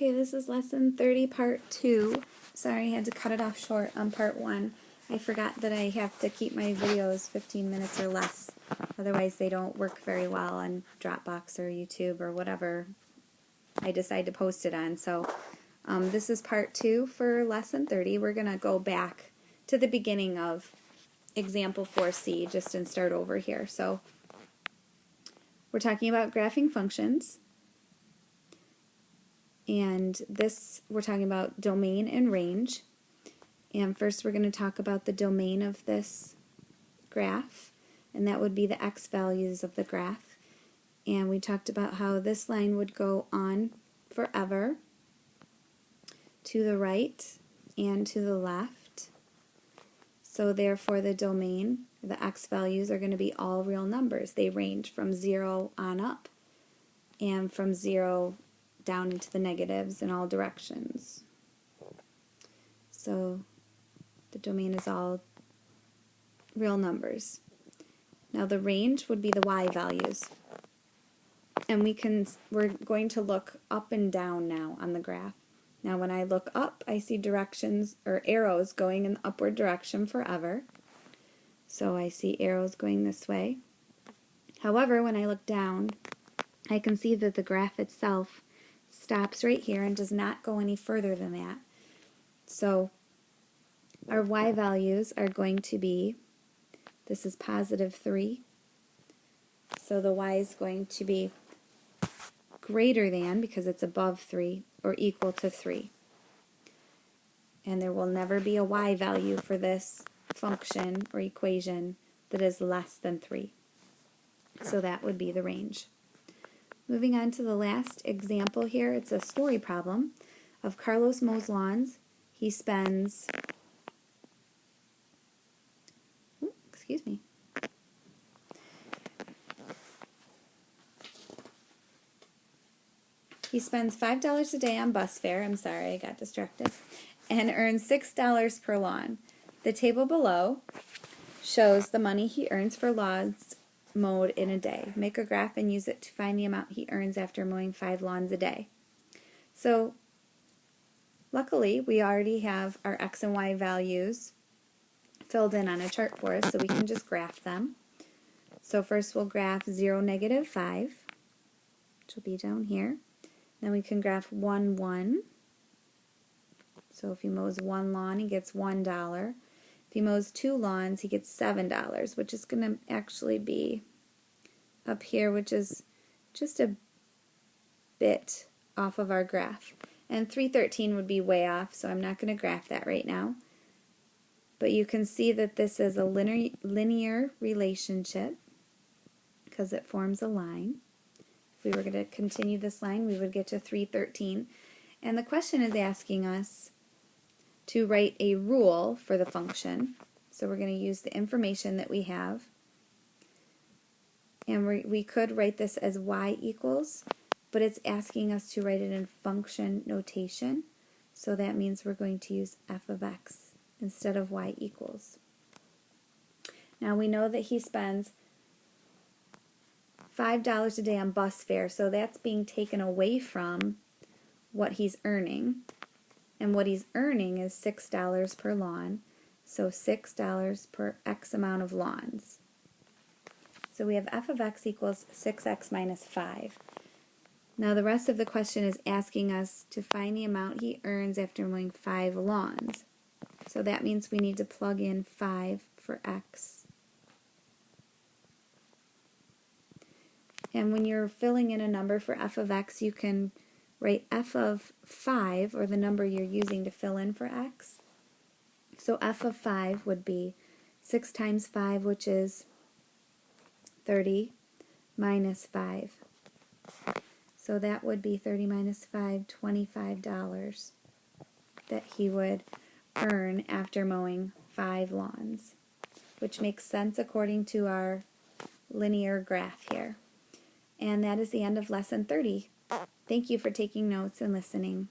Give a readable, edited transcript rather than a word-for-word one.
Okay, this is lesson 30, part 2. Sorry, I had to cut it off short on part 1. I forgot that I have to keep my videos 15 minutes or less. Otherwise, they don't work very well on Dropbox or YouTube or whatever I decide to post it on. So this is part 2 for lesson 30. We're going to go back to the beginning of example 4C just and start over here. So we're talking about graphing functions. And this, we're talking about domain and range. And first we're going to talk about the domain of this graph, and that would be the x values of the graph. And we talked about how this line would go on forever to the right and to the left. So therefore the domain, the x values, are going to be all real numbers. They range from 0 on up and from 0 down into the negatives in all directions. So the domain is all real numbers. Now the range would be the y values. And we're going to look up and down now on the graph. Now when I look up, I see directions or arrows going in the upward direction forever. So I see arrows going this way. However, when I look down, I can see that the graph itself stops right here and does not go any further than that. So our y values are going to be, this is positive 3, so the y is going to be greater than, because it's above 3, or equal to 3. And there will never be a y value for this function or equation that is less than 3. So that would be the range. Moving on to the last example here, it's a story problem of Carlos mows lawns. He spends, He spends $5 a day on bus fare, I'm sorry, I got distracted, and earns $6 per lawn. The table below shows the money he earns for lawns mowed in a day. Make a graph and use it to find the amount he earns after mowing 5 lawns a day. So luckily we already have our x and y values filled in on a chart for us, so we can just graph them. So first we'll graph 0, negative 5, which will be down here. Then we can graph 1, 1. So if he mows 1 lawn, he gets $1. If he mows 2 lawns, he gets $7, which is going to actually be up here, which is just a bit off of our graph. And 313 would be way off, so I'm not going to graph that right now. But you can see that this is a linear relationship because it forms a line. If we were going to continue this line, we would get to 313. And the question is asking us to write a rule for the function. So we're going to use the information that we have. And we could write this as y equals, but it's asking us to write it in function notation. So that means we're going to use f of x instead of y equals. Now we know that he spends $5 a day on bus fare, so that's being taken away from what he's earning. And what he's earning is $6 per lawn, so $6 per x amount of lawns. So we have f of x equals 6x minus 5. Now the rest of the question is asking us to find the amount he earns after mowing 5 lawns. So that means we need to plug in 5 for x. And when you're filling in a number for f of x, you can write f of 5, or the number you're using to fill in for x. So f of 5 would be 6 times 5, which is 30, minus 5. So that would be 30 minus 5, $25 that he would earn after mowing 5 lawns, which makes sense according to our linear graph here. And that is the end of lesson 30. Thank you for taking notes and listening.